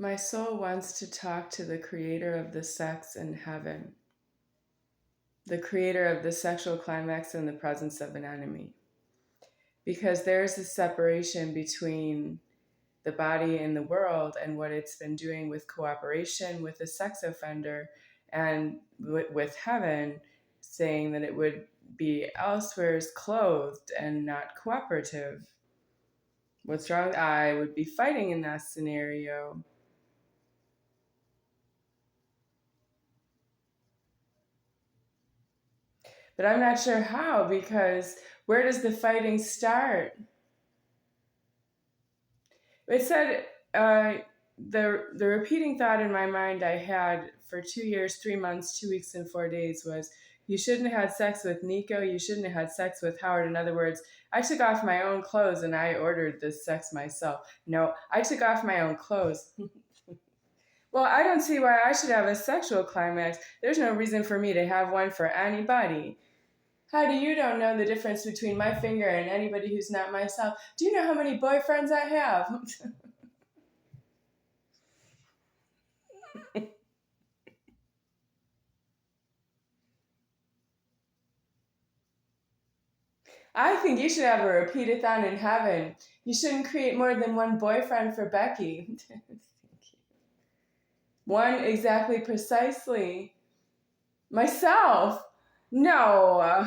My soul wants to talk to the creator of the sex in heaven, the creator of the sexual climax in the presence of an enemy. Because there's a separation between the body and the world and what it's been doing with cooperation with a sex offender and with heaven saying that it would be elsewhere's clothed and not cooperative. What's wrong? I would be fighting in that scenario. But I'm not sure how, because where does the fighting start? It said the repeating thought in my mind I had for 2 years, 3 months, 2 weeks, and 4 days was, you shouldn't have had sex with Nico. You shouldn't have had sex with Howard. In other words, I took off my own clothes and I ordered this sex myself. No, I took off my own clothes. Well, I don't see why I should have a sexual climax. There's no reason for me to have one for anybody. How do you don't know the difference between my finger and anybody who's not myself? Do you know how many boyfriends I have? I think you should have a repeat-a-thon in heaven. You shouldn't create more than one boyfriend for Becky. One exactly, precisely. Myself. No.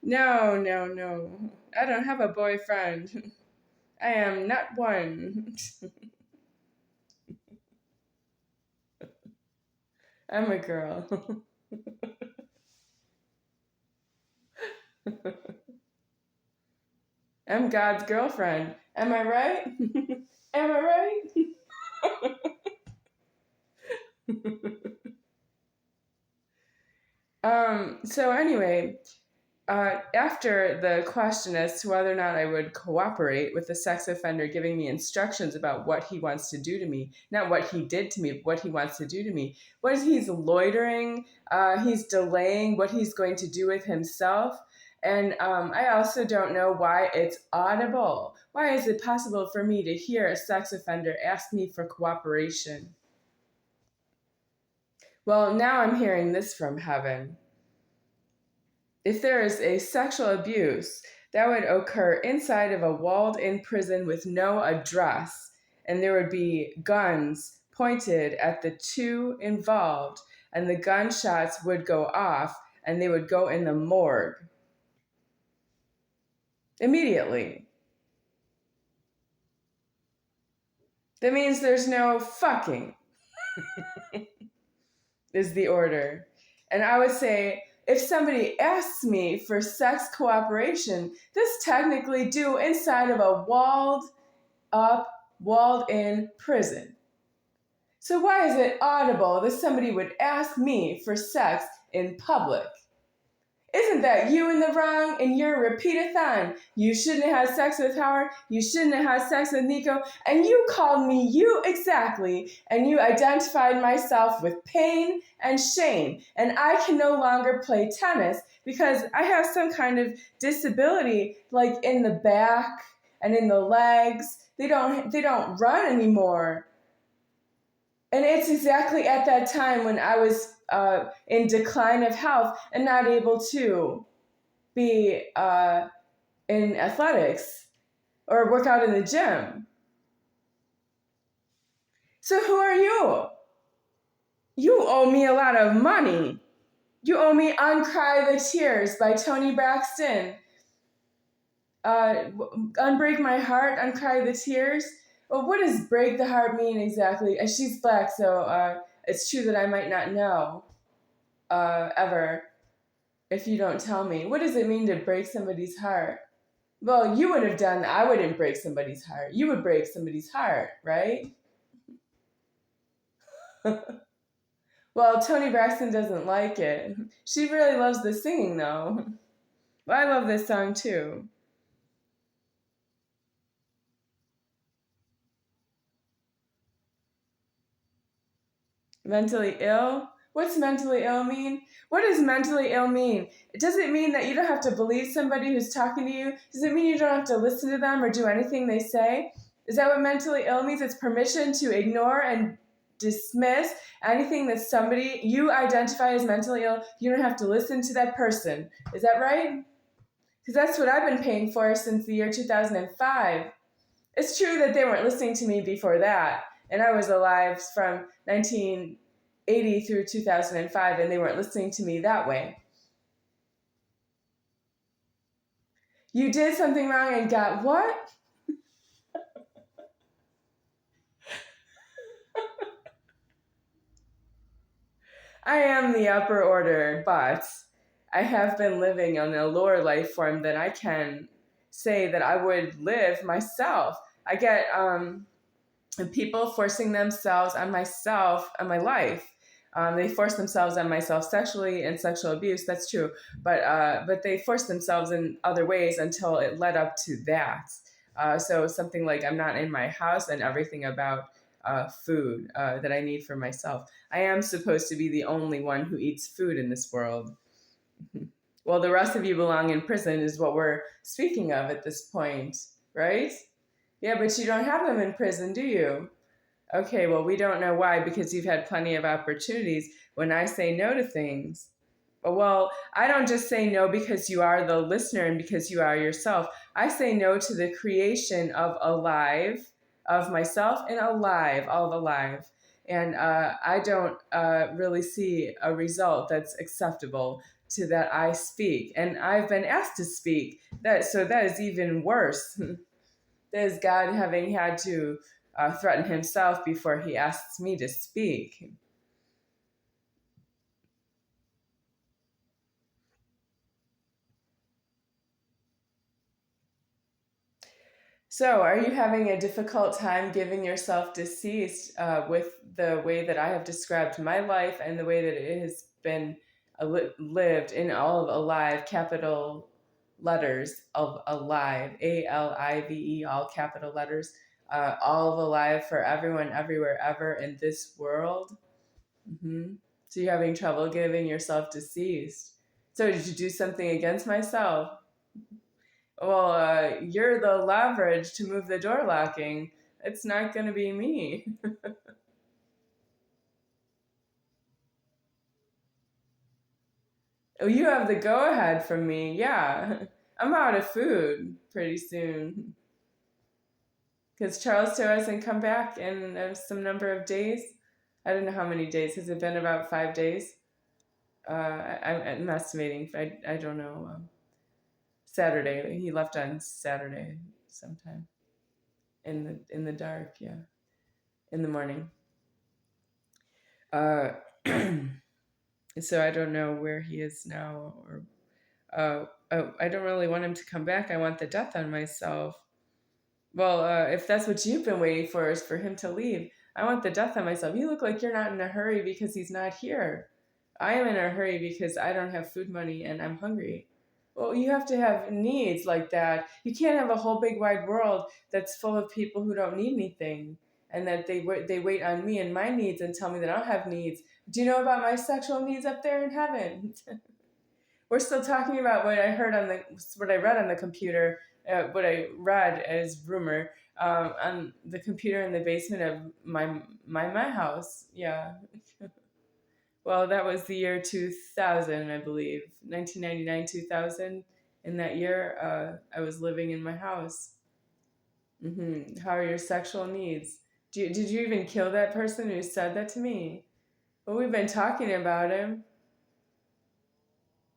No. I don't have a boyfriend. I am not one. I'm a girl. I'm God's girlfriend. Am I right? Am I right? So anyway, after the question as to whether or not I would cooperate with the sex offender giving me instructions about what he wants to do to me, not what he did to me, but what he wants to do to me, what he's loitering, he's delaying what he's going to do with himself. And I also don't know why it's audible. Why is it possible for me to hear a sex offender ask me for cooperation? Well, now I'm hearing this from heaven. If there is a sexual abuse, that would occur inside of a walled-in prison with no address, and there would be guns pointed at the two involved, and the gunshots would go off, and they would go in the morgue immediately. That means there's no fucking, is the order. And I would say, if somebody asks me for sex cooperation, this technically do inside of a walled-in prison. So why is it audible that somebody would ask me for sex in public? Isn't that you in the wrong in your repeat-a-thon? You shouldn't have had sex with Howard. You shouldn't have had sex with Nico. And you called me you exactly. And you identified myself with pain and shame. And I can no longer play tennis because I have some kind of disability, like in the back and in the legs. They don't run anymore. And it's exactly at that time when I was in decline of health and not able to be in athletics or work out in the gym. So who are you? You owe me a lot of money. You owe me Uncry the Tears by Toni Braxton. Unbreak My Heart, Uncry the Tears. Well, what does break the heart mean exactly? She's black, so it's true that I might not know ever if you don't tell me. What does it mean to break somebody's heart? Well, you would have done, I wouldn't break somebody's heart. You would break somebody's heart, right? Well, Toni Braxton doesn't like it. She really loves the singing, though. Well, I love this song, too. Mentally ill? What's mentally ill mean? What does mentally ill mean? Does it mean that you don't have to believe somebody who's talking to you? Does it mean you don't have to listen to them or do anything they say? Is that what mentally ill means? It's permission to ignore and dismiss anything that somebody you identify as mentally ill. You don't have to listen to that person. Is that right? Because that's what I've been paying for since the year 2005. It's true that they weren't listening to me before that, and I was alive from 1980 through 2005, and they weren't listening to me that way. You did something wrong and got what? I am the upper order, but I have been living on a lower life form than I can say that I would live myself. I get people forcing themselves on myself, on my life. They force themselves on myself sexually and sexual abuse. That's true, but they force themselves in other ways until it led up to that. So something like I'm not in my house and everything about food that I need for myself. I am supposed to be the only one who eats food in this world. Well, the rest of you belong in prison is what we're speaking of at this point, right? Yeah, but you don't have them in prison, do you? Okay, well, we don't know why because you've had plenty of opportunities when I say no to things. Well, I don't just say no because you are the listener and because you are yourself. I say no to the creation of alive, of myself and alive, all of alive. And I don't really see a result that's acceptable to that I speak. And I've been asked to speak. So that is even worse. That is God having had to threaten himself before he asks me to speak. So, are you having a difficult time giving yourself deceased with the way that I have described my life and the way that it has been lived in all of alive, capital letters of alive, ALIVE, all capital letters, all of alive for everyone, everywhere, ever in this world? Mm-hmm. So, you're having trouble giving yourself deceased. So, did you do something against myself? Well, you're the leverage to move the door locking. It's not going to be me. Oh, you have the go ahead from me. Yeah. I'm out of food pretty soon. Because Charles Toh hasn't come back in some number of days. I don't know how many days. Has it been about 5 days? I'm estimating. I don't know. Saturday. He left on Saturday sometime in the dark. Yeah, in the morning. Uh, so I don't know where he is now, or I don't really want him to come back. I want the death on myself. Well, if that's what you've been waiting for is for him to leave, I want the death on myself. You look like you're not in a hurry because he's not here. I am in a hurry because I don't have food money and I'm hungry. Well, you have to have needs like that. You can't have a whole big wide world that's full of people who don't need anything and that they wait on me and my needs and tell me that I don't have needs. Do you know about my sexual needs up there in heaven? We're still talking about what I read on the computer, what I read as rumor on the computer in the basement of my house. Yeah. Well, that was the year 2000, I believe, 1999, 2000. In that year, I was living in my house. How are your sexual needs? Did you even kill that person who said that to me? Well, we've been talking about him.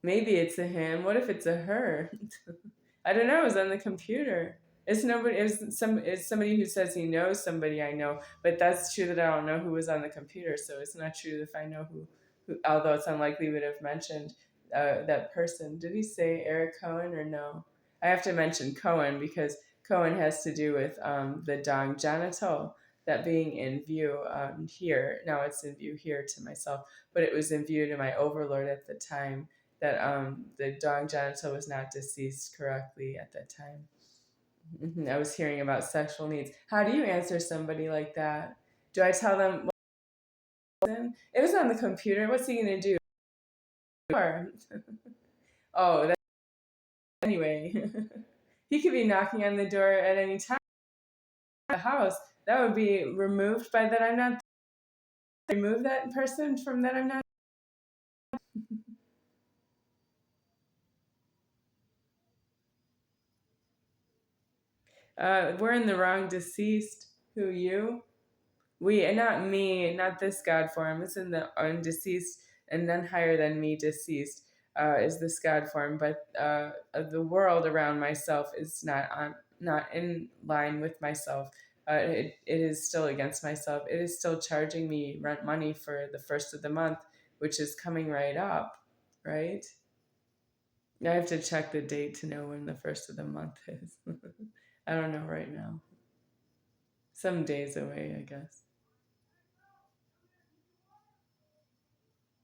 Maybe it's a him. What if it's a her? I don't know. It was on the computer. It's nobody. It's somebody who says he knows somebody I know, but that's true that I don't know who was on the computer. So it's not true if I know who. Although it's unlikely would have mentioned that person. Did he say Eric Cohen or no? I have to mention Cohen because Cohen has to do with the dong Jonathon, that being in view here. Now it's in view here to myself, but it was in view to my overlord at the time that the dog Jonathon was not deceased correctly at that time. I was hearing about sexual needs. How do you answer somebody like that? Do I tell them, well, it was on the computer. What's he going to do? Oh, anyway. He could be knocking on the door at any time. the house, that would be removed by that I'm not. Remove that person from that I'm not. We're in the wrong deceased. Who, you? We, not me, not this God form. It's in the undeceased, and none higher than me deceased is this God form. But the world around myself is not in line with myself. It is still against myself. It is still charging me rent money for the first of the month, which is coming right up, right? I have to check the date to know when the first of the month is. I don't know right now. Some days away, I guess.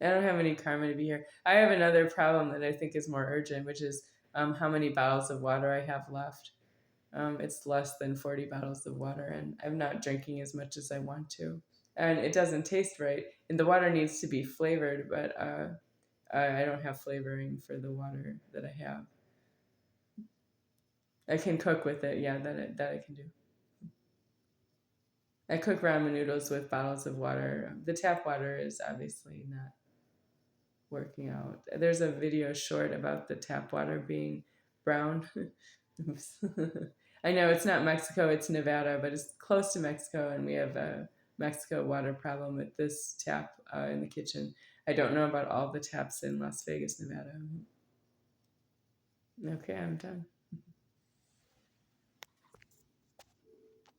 I don't have any karma to be here. I have another problem that I think is more urgent, which is how many bottles of water I have left. It's less than 40 bottles of water, and I'm not drinking as much as I want to. And it doesn't taste right. And the water needs to be flavored, but I don't have flavoring for the water that I have. I can cook with it, yeah, that I can do. I cook ramen noodles with bottles of water. The tap water is obviously not working out. There's a video short about the tap water being brown. I know it's not Mexico, it's Nevada, but it's close to Mexico, and we have a Mexico water problem with this tap in the kitchen. I don't know about all the taps in Las Vegas, Nevada. Okay, I'm done.